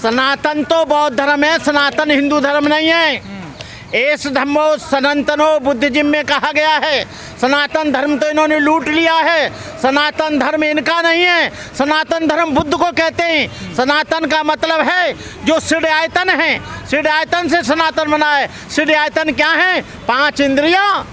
सनातन तो बौद्ध धर्म है, सनातन हिंदू धर्म नहीं है। एस धर्मो सनातनो बुद्धिज्म में कहा गया है। सनातन धर्म तो इन्होंने लूट लिया है। सनातन धर्म इनका नहीं है, सनातन धर्म बुद्ध को कहते हैं। सनातन का मतलब है जो सिद्ध आयतन है, सिद्ध आयतन से सनातन बना है। सिद्ध आयतन क्या है? 5 इंद्रियां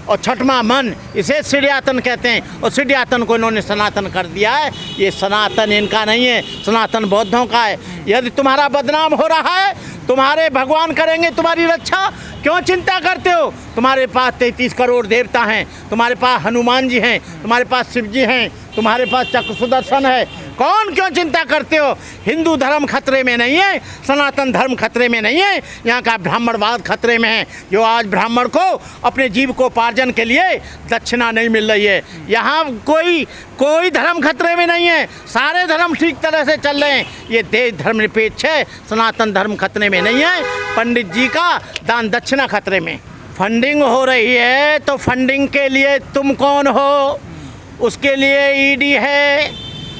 और छठवां मन, इसे सिद्धायतन कहते हैं। और सिद्धायतन को इन्होंने सनातन कर दिया है। ये सनातन इनका नहीं है, सनातन बौद्धों का है। यदि तुम्हारा बदनाम हो रहा है, तुम्हारे भगवान करेंगे तुम्हारी रक्षा, क्यों चिंता करते हो? तुम्हारे पास 33 करोड़ देवता हैं, तुम्हारे पास हनुमान जी हैं, तुम्हारे पास शिव जी हैं, तुम्हारे पास चक्र सुदर्शन है। कौन क्यों चिंता करते हो? हिंदू धर्म खतरे में नहीं है, सनातन धर्म खतरे में नहीं है, यहाँ का ब्राह्मणवाद खतरे में है। जो आज ब्राह्मण को अपने जीविकोपार्जन के लिए दक्षिणा नहीं मिल रही है, यहाँ कोई धर्म खतरे में नहीं है, सारे धर्म ठीक तरह से चल रहे हैं। ये देश धर्मनिरपेक्ष है, सनातन धर्म खतरे में नहीं है। पंडित जी का दान दक्षिणा खतरे में। फंडिंग हो रही है तो फंडिंग के लिए तुम कौन हो? उसके लिए ईडी है,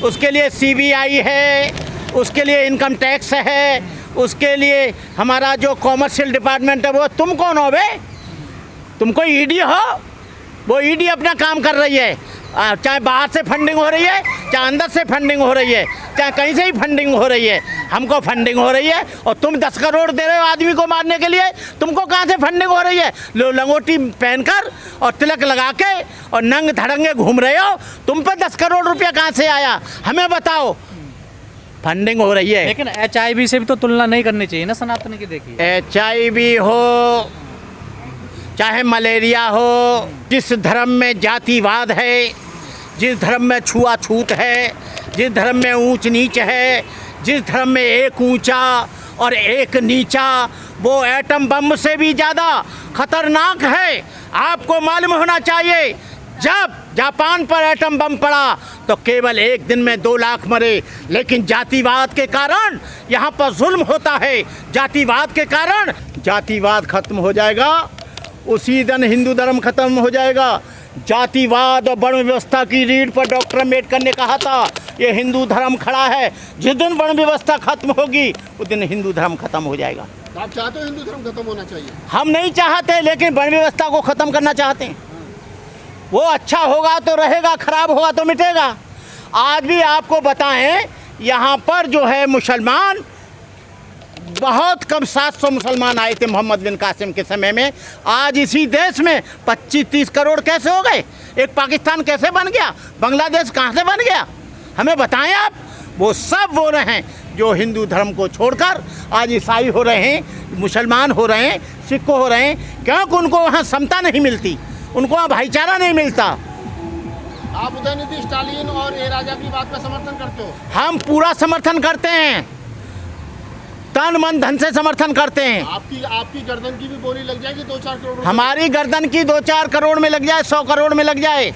उसके लिए सीबीआई है, उसके लिए इनकम टैक्स है, उसके लिए हमारा जो कॉमर्शियल डिपार्टमेंट है। वो तुम कौन हो बे? तुम कोई ईडी हो? वो ईडी अपना काम कर रही है, चाहे बाहर से फंडिंग हो रही है, चाहे अंदर से फंडिंग हो रही है, चाहे कहीं से ही फंडिंग हो रही है। हमको फंडिंग हो रही है और तुम 10 करोड़ दे रहे हो आदमी को मारने के लिए। तुमको कहाँ से फंडिंग हो रही है? लो लंगोटी पहनकर और तिलक लगा के और नंग धड़ंगे घूम रहे हो, तुम पे 10 करोड़ रुपया कहाँ से आया? हमें बताओ। फंडिंग हो रही है। लेकिन HIV से भी तो तुलना नहीं करनी चाहिए ना सनातन की। देखिए HIV हो चाहे मलेरिया हो, जिस धर्म में जातिवाद है, जिस धर्म में छुआछूत है, जिस धर्म में ऊंच नीच है, जिस धर्म में एक ऊंचा और एक नीचा, वो एटम बम से भी ज़्यादा खतरनाक है। आपको मालूम होना चाहिए, जब जापान पर एटम बम पड़ा तो केवल एक दिन में 2 लाख मरे। लेकिन जातिवाद के कारण यहाँ पर जुल्म होता है। जातिवाद के कारण जातिवाद खत्म हो जाएगा, उसी दिन हिंदू धर्म खत्म हो जाएगा। जातिवाद और वर्ण व्यवस्था की रीढ़ पर डॉक्टर अम्बेडकर ने कहा था ये हिंदू धर्म खड़ा है। जिस दिन वर्ण व्यवस्था खत्म होगी उस दिन हिंदू धर्म खत्म हो जाएगा। आप चाहते हो हिंदू धर्म खत्म होना चाहिए? हम नहीं चाहते, लेकिन वर्ण व्यवस्था को खत्म करना चाहते हैं। वो अच्छा होगा तो रहेगा, खराब होगा तो मिटेगा। आज भी आपको बताएं, यहाँ पर जो है मुसलमान बहुत कम 700 मुसलमान आए थे मोहम्मद बिन कासिम के समय में। आज इसी देश में 25-30 करोड़ कैसे हो गए? एक पाकिस्तान कैसे बन गया? बांग्लादेश कहाँ से बन गया? हमें बताएं आप। वो सब वो रहे हैं जो हिंदू धर्म को छोड़कर आज ईसाई हो रहे हैं, मुसलमान हो रहे हैं, सिख हो रहे हैं। क्योंकि उनको वहाँ समता नहीं मिलती, उनको वहाँ भाईचारा नहीं मिलता। आप उदयनिधि स्टालिन और ए राजा की बात का समर्थन करते हो? हम पूरा समर्थन करते हैं, तन मन धन से समर्थन करते हैं। आपकी गर्दन की भी बोली लग जाएगी 2-4 करोड़? हमारी गर्दन की 2-4 करोड़ में लग जाए, 100 करोड़ में लग जाए,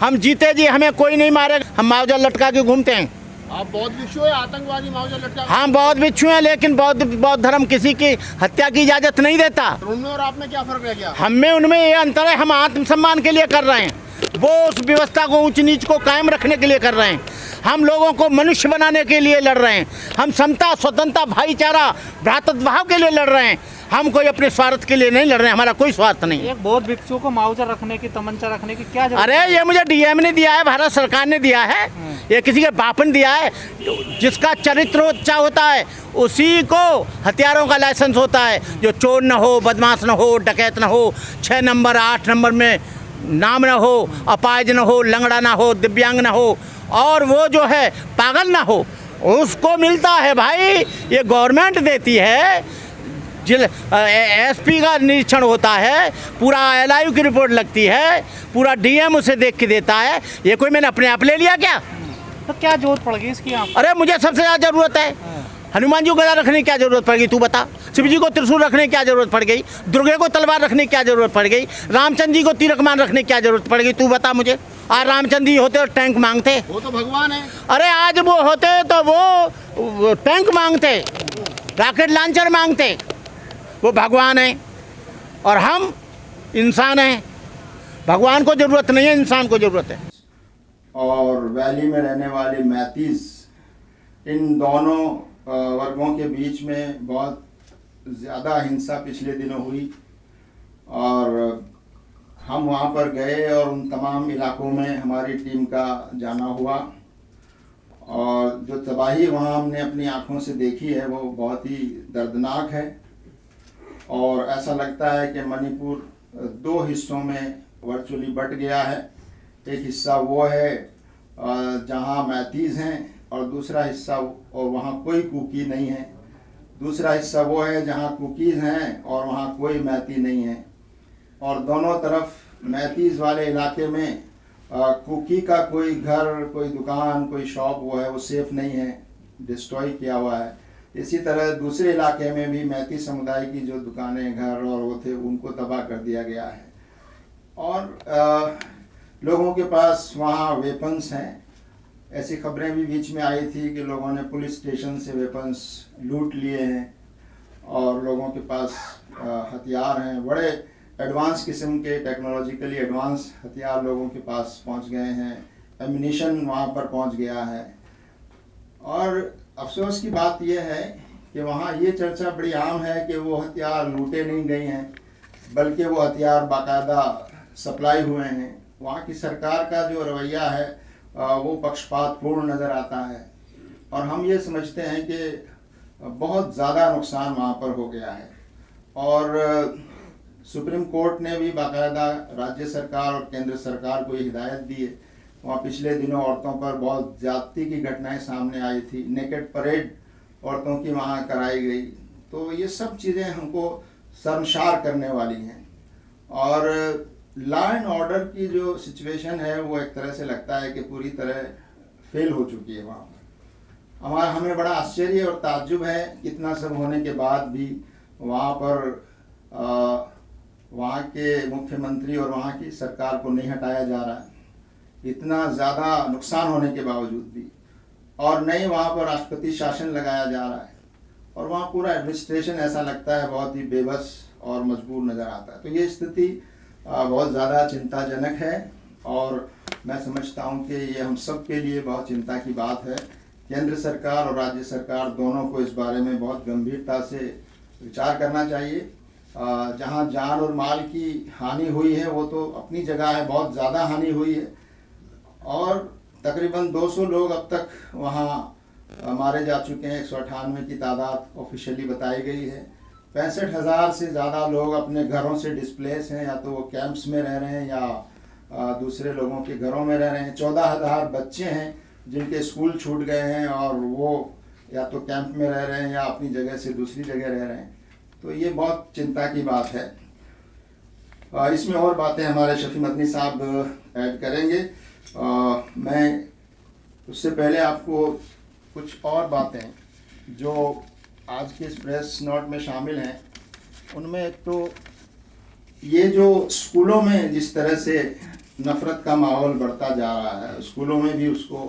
हम जीते जी, हमें कोई नहीं मारेगा। हम मावजा लटका के घूमते हैं। आप बौद्ध भिक्षु है, आतंकवादी मावजा लटका? हम बौद्ध भिक्षु हैं, लेकिन बौद्ध धर्म किसी की हत्या की इजाजत नहीं देता। उनमें और आप में क्या फर्क रह गया? हमें उनमें ये अंतर है, हम आत्मसम्मान के लिए कर रहे हैं, वो उस व्यवस्था को ऊंच नीच को कायम रखने के लिए कर रहे हैं। हम लोगों को मनुष्य बनाने के लिए लड़ रहे हैं। हम समता, स्वतंत्रता, भाईचारा, भ्रातृभाव के लिए लड़ रहे हैं। हम कोई अपने स्वार्थ के लिए नहीं लड़ रहे हैं, हमारा कोई स्वार्थ नहीं है। एक बौद्ध भिक्षु को मुआवजा रखने की, तमंचा रखने की क्या जरूरत? अरे ये मुझे डीएम ने दिया है, भारत सरकार ने दिया है, ये किसी के बाप ने दिया है। जिसका चरित्र अच्छा होता है उसी को हथियारों का लाइसेंस होता है। जो चोर न हो, बदमाश न हो, डकैत न हो, 6 नंबर 8 नंबर में नाम न हो, अपाहिज न हो, लंगड़ा ना हो, दिव्यांग न हो, और वो जो है पागल ना हो, उसको मिलता है। भाई ये गवर्नमेंट देती है। एसपी का निरीक्षण होता है, पूरा LIU की रिपोर्ट लगती है, पूरा DM उसे देख के देता है। ये कोई मैंने अपने आप ले लिया क्या? तो क्या जरूरत पड़ गई इसकी? अरे मुझे सबसे ज़्यादा ज़रूरत है। हनुमान जी को गदा रखने की क्या जरूरत पड़ गई? तू बता। शिव जी को त्रिशूल रखने की क्या जरूरत पड़ गई? दुर्गे को तलवार रखने की क्या जरूरत पड़ गई? रामचंद्र जी को तीर कमान रखने की क्या जरूरत पड़ गई? तू बता मुझे। आज रामचंद्र जी होते और टैंक मांगते? वो तो भगवान है। अरे आज वो होते तो वो टैंक मांगते, रॉकेट लॉन्चर मांगते। वो भगवान है और हम इंसान हैं। भगवान को जरूरत नहीं है, इंसान को जरूरत है। और वैली में रहने वाले मैतीस, इन दोनों वर्गों के बीच में बहुत ज़्यादा हिंसा पिछले दिनों हुई और हम वहाँ पर गए और उन तमाम इलाकों में हमारी टीम का जाना हुआ और जो तबाही वहाँ हमने अपनी आँखों से देखी है वो बहुत ही दर्दनाक है। और ऐसा लगता है कि मणिपुर दो हिस्सों में वर्चुअली बट गया है। एक हिस्सा वो है जहाँ मैतीज़ हैं और दूसरा हिस्सा और वहाँ कोई कुकी नहीं है। दूसरा हिस्सा वो है जहाँ कुकीज़ हैं और वहाँ कोई मैती नहीं है। और दोनों तरफ मैतीज़ वाले इलाके में कुकी का कोई घर, कोई दुकान, कोई शॉप वो है वो सेफ़ नहीं है, डिस्ट्रॉय किया हुआ है। इसी तरह दूसरे इलाके में भी मैती समुदाय की जो दुकानें, घर और वो थे उनको तबाह कर दिया गया है। और लोगों के पास वहाँ वेपन्स हैं। ऐसी खबरें भी बीच में आई थी कि लोगों ने पुलिस स्टेशन से वेपन्स लूट लिए हैं और लोगों के पास हथियार हैं। बड़े एडवांस किस्म के टेक्नोलॉजिकली एडवांस हथियार लोगों के पास पहुंच गए हैं। एम्यूनिशन वहां पर पहुंच गया है। और अफसोस की बात यह है कि वहां ये चर्चा बड़ी आम है कि वो हथियार लूटे नहीं गए हैं, बल्कि वो हथियार बाकायदा सप्लाई हुए हैं। वहाँ की सरकार का जो रवैया है वो पक्षपातपूर्ण नज़र आता है और हम ये समझते हैं कि बहुत ज़्यादा नुकसान वहाँ पर हो गया है। और सुप्रीम कोर्ट ने भी बाकायदा राज्य सरकार और केंद्र सरकार को हिदायत दी है। वहाँ पिछले दिनों औरतों पर बहुत ज़्यादती की घटनाएं सामने आई थी, नेकेड परेड औरतों की वहाँ कराई गई। तो ये सब चीज़ें हमको शर्मसार करने वाली हैं। और लॉ एंड ऑर्डर की जो सिचुएशन है वो एक तरह से लगता है कि पूरी तरह फेल हो चुकी है वहाँ पर। हमें बड़ा आश्चर्य और ताज्जुब है, इतना सब होने के बाद भी वहाँ पर वहाँ के मुख्यमंत्री और वहाँ की सरकार को नहीं हटाया जा रहा है, इतना ज़्यादा नुकसान होने के बावजूद भी। और नहीं वहाँ पर राष्ट्रपति शासन लगाया जा रहा है और वहाँ पूरा एडमिनिस्ट्रेशन ऐसा लगता है बहुत ही बेबस और मजबूर नज़र आता है। तो ये स्थिति बहुत ज़्यादा चिंताजनक है और मैं समझता हूँ कि ये हम सब के लिए बहुत चिंता की बात है। केंद्र सरकार और राज्य सरकार दोनों को इस बारे में बहुत गंभीरता से विचार करना चाहिए। जहाँ जान और माल की हानि हुई है वो तो अपनी जगह है, बहुत ज़्यादा हानि हुई है और तकरीबन 200 लोग अब तक वहाँ मारे जा चुके हैं। 198 की तादाद ऑफिशियली बताई गई है। 65,000 से ज़्यादा लोग अपने घरों से डिस्प्लेस हैं, या तो वो कैंप्स में रह रहे हैं या दूसरे लोगों के घरों में रह रहे हैं। 14,000 बच्चे हैं जिनके स्कूल छूट गए हैं और वो या तो कैंप में रह रहे हैं या अपनी जगह से दूसरी जगह रह रहे हैं। तो ये बहुत चिंता की बात है। इसमें और बातें हमारे शफी मदनी साहब ऐड करेंगे। मैं उससे पहले आपको कुछ और बातें जो आज के इस प्रेस नोट में शामिल हैं उनमें एक तो ये जो स्कूलों में जिस तरह से नफ़रत का माहौल बढ़ता जा रहा है, स्कूलों में भी उसको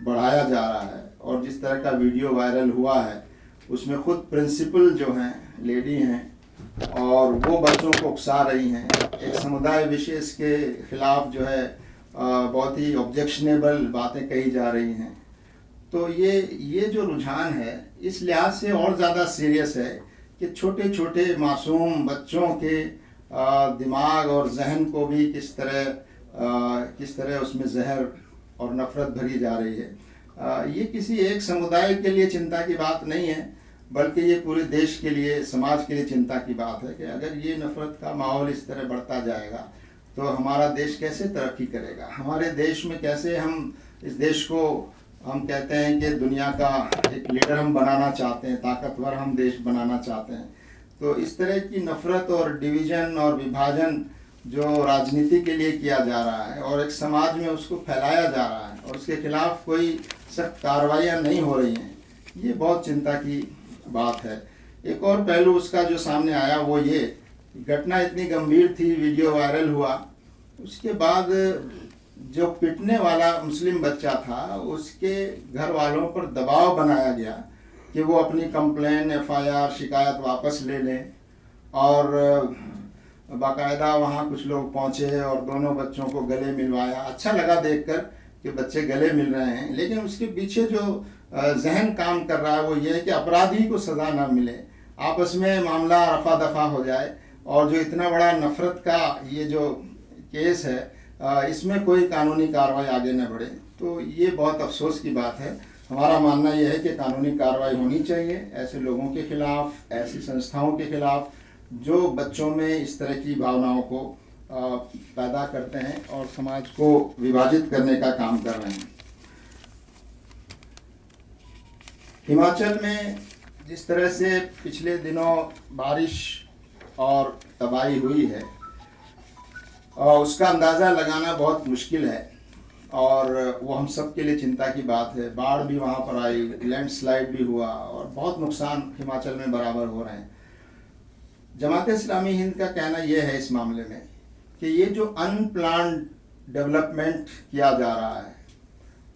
बढ़ाया जा रहा है और जिस तरह का वीडियो वायरल हुआ है उसमें खुद प्रिंसिपल जो हैं लेडी हैं और वो बच्चों को उकसा रही हैं। एक समुदाय विशेष के ख़िलाफ़ जो है बहुत ही ऑब्जेक्शनेबल बातें कही जा रही हैं। तो ये जो रुझान है इस लिहाज से और ज़्यादा सीरियस है कि छोटे छोटे मासूम बच्चों के दिमाग और जहन को भी किस तरह उसमें जहर और नफ़रत भरी जा रही है। ये किसी एक समुदाय के लिए चिंता की बात नहीं है, बल्कि ये पूरे देश के लिए, समाज के लिए चिंता की बात है कि अगर ये नफ़रत का माहौल इस तरह बढ़ता जाएगा तो हमारा देश कैसे तरक्की करेगा। हमारे देश में कैसे हम इस देश को, हम कहते हैं कि दुनिया का एक लीडर हम बनाना चाहते हैं, ताकतवर हम देश बनाना चाहते हैं। तो इस तरह की नफ़रत और डिवीज़न और विभाजन जो राजनीति के लिए किया जा रहा है और एक समाज में उसको फैलाया जा रहा है और उसके खिलाफ कोई सख्त कार्रवाइयाँ नहीं हो रही हैं, ये बहुत चिंता की बात है। एक और पहलू उसका जो सामने आया वो ये, घटना इतनी गंभीर थी, वीडियो वायरल हुआ, उसके बाद जो पिटने वाला मुस्लिम बच्चा था उसके घर वालों पर दबाव बनाया गया कि वो अपनी कंप्लेन, FIR, शिकायत वापस ले लें और बाकायदा वहाँ कुछ लोग पहुँचे और दोनों बच्चों को गले मिलवाया। अच्छा लगा देखकर कि बच्चे गले मिल रहे हैं, लेकिन उसके पीछे जो जहन काम कर रहा है वो ये है कि अपराधी को सज़ा ना मिले, आपस में मामला रफा दफा हो जाए, और जो इतना बड़ा नफरत का ये जो केस है इसमें कोई कानूनी कार्रवाई आगे न बढ़े। तो ये बहुत अफसोस की बात है। हमारा मानना यह है कि कानूनी कार्रवाई होनी चाहिए ऐसे लोगों के खिलाफ, ऐसी संस्थाओं के खिलाफ जो बच्चों में इस तरह की भावनाओं को पैदा करते हैं और समाज को विभाजित करने का काम कर रहे हैं। हिमाचल में जिस तरह से पिछले दिनों बारिश और तबाही हुई है उसका अंदाज़ा लगाना बहुत मुश्किल है, और वो हम सब के लिए चिंता की बात है। बाढ़ भी वहाँ पर आई, लैंडस्लाइड भी हुआ, और बहुत नुकसान हिमाचल में बराबर हो रहे हैं। जमात इस्लामी हिंद का कहना यह है इस मामले में कि ये जो अनप्लान्ड डेवलपमेंट किया जा रहा है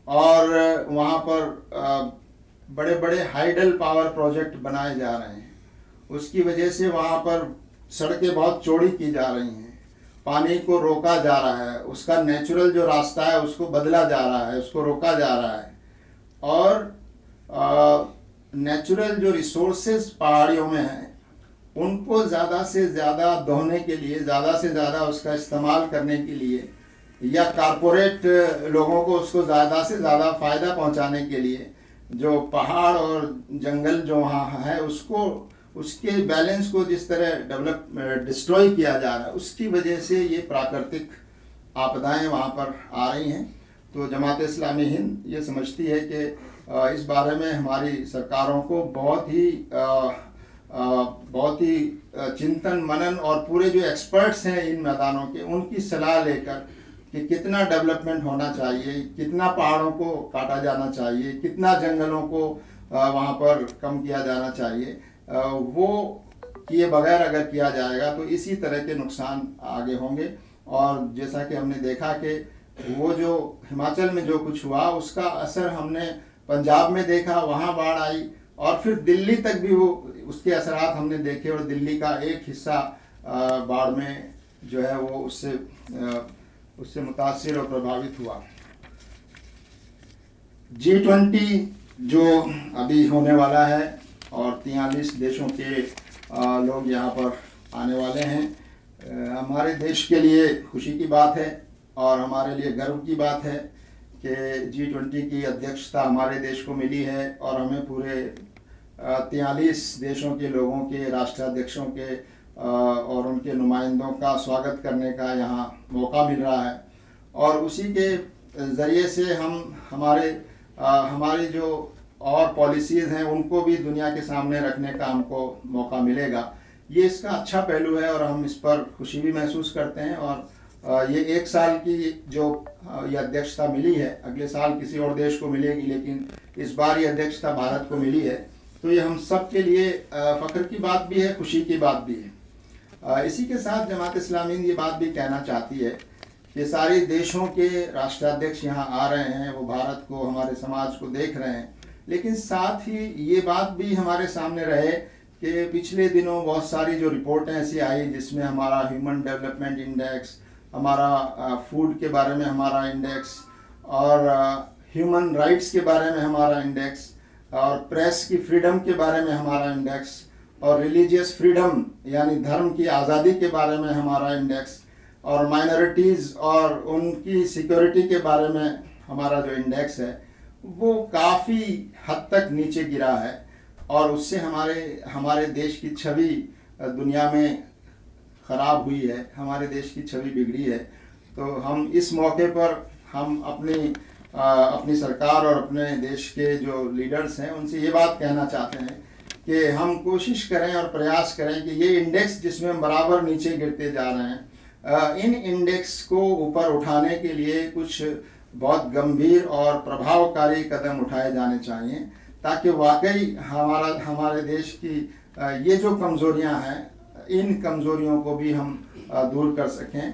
और वहाँ पर बड़े बड़े हाइडल पावर प्रोजेक्ट बनाए जा रहे हैं, उसकी वजह से वहाँ पर सड़कें बहुत चौड़ी की जा रही हैं, पानी को रोका जा रहा है, उसका नेचुरल जो रास्ता है उसको बदला जा रहा है, उसको रोका जा रहा है, और नेचुरल जो रिसोर्सेज पहाड़ियों में हैं उनको ज़्यादा से ज़्यादा दोहने के लिए, ज़्यादा से ज़्यादा उसका इस्तेमाल करने के लिए, या कारपोरेट लोगों को उसको ज़्यादा से ज़्यादा फ़ायदा पहुंचाने के लिए जो पहाड़ और जंगल जो वहाँ है उसको, उसके बैलेंस को जिस तरह डिस्ट्रॉय किया जा रहा है, उसकी वजह से ये प्राकृतिक आपदाएं वहाँ पर आ रही हैं। तो जमात इस्लामी हिंद ये समझती है कि इस बारे में हमारी सरकारों को बहुत ही चिंतन मनन और पूरे जो एक्सपर्ट्स हैं इन मैदानों के, उनकी सलाह लेकर कि कितना डेवलपमेंट होना चाहिए, कितना पहाड़ों को काटा जाना चाहिए, कितना जंगलों को वहाँ पर कम किया जाना चाहिए, वो किए बगैर अगर किया जाएगा तो इसी तरह के नुकसान आगे होंगे। और जैसा कि हमने देखा कि वो जो हिमाचल में जो कुछ हुआ उसका असर हमने पंजाब में देखा, वहाँ बाढ़ आई, और फिर दिल्ली तक भी वो उसके असरात हमने देखे, और दिल्ली का एक हिस्सा बाढ़ में जो है वो उससे मुतासिर और प्रभावित हुआ। G20 जो अभी होने वाला है और 43 देशों के लोग यहाँ पर आने वाले हैं, हमारे देश के लिए खुशी की बात है और हमारे लिए गर्व की बात है कि G20 की अध्यक्षता हमारे देश को मिली है, और हमें पूरे 43 देशों के लोगों के राष्ट्राध्यक्षों के और उनके नुमाइंदों का स्वागत करने का यहाँ मौका मिल रहा है, और उसी के ज़रिए से हम हमारी जो और पॉलिसीज़ हैं उनको भी दुनिया के सामने रखने का हमको मौका मिलेगा। ये इसका अच्छा पहलू है और हम इस पर खुशी भी महसूस करते हैं। और ये 1 साल की जो ये अध्यक्षता मिली है, अगले साल किसी और देश को मिलेगी, लेकिन इस बार ये अध्यक्षता भारत को मिली है, तो ये हम सब के लिए फ़ख्र की बात भी है, खुशी की बात भी है। इसी के साथ जमात इस्लामी ये बात भी कहना चाहती है कि सारे देशों के राष्ट्राध्यक्ष यहाँ आ रहे हैं, वो भारत को, हमारे समाज को देख रहे हैं, लेकिन साथ ही ये बात भी हमारे सामने रहे कि पिछले दिनों बहुत सारी जो रिपोर्टें ऐसी आई जिसमें हमारा ह्यूमन डेवलपमेंट इंडेक्स, हमारा फूड के बारे में हमारा इंडेक्स, और ह्यूमन राइट्स के बारे में हमारा इंडेक्स, और प्रेस की फ्रीडम के बारे में हमारा इंडेक्स, और रिलीजियस फ्रीडम यानी धर्म की आज़ादी के बारे में हमारा इंडेक्स, और माइनॉरिटीज़ और उनकी सिक्योरिटी के बारे में हमारा जो इंडेक्स है वो काफ़ी हद तक नीचे गिरा है, और उससे हमारे देश की छवि दुनिया में ख़राब हुई है, हमारे देश की छवि बिगड़ी है। तो हम इस मौके पर हम अपनी सरकार और अपने देश के जो लीडर्स हैं उनसे ये बात कहना चाहते हैं कि हम कोशिश करें और प्रयास करें कि ये इंडेक्स जिसमें हम बराबर नीचे गिरते जा रहे हैं, इन इंडेक्स को ऊपर उठाने के लिए कुछ बहुत गंभीर और प्रभावकारी कदम उठाए जाने चाहिए, ताकि वाकई हमारे देश की ये जो कमज़ोरियां हैं, इन कमज़ोरियों को भी हम दूर कर सकें।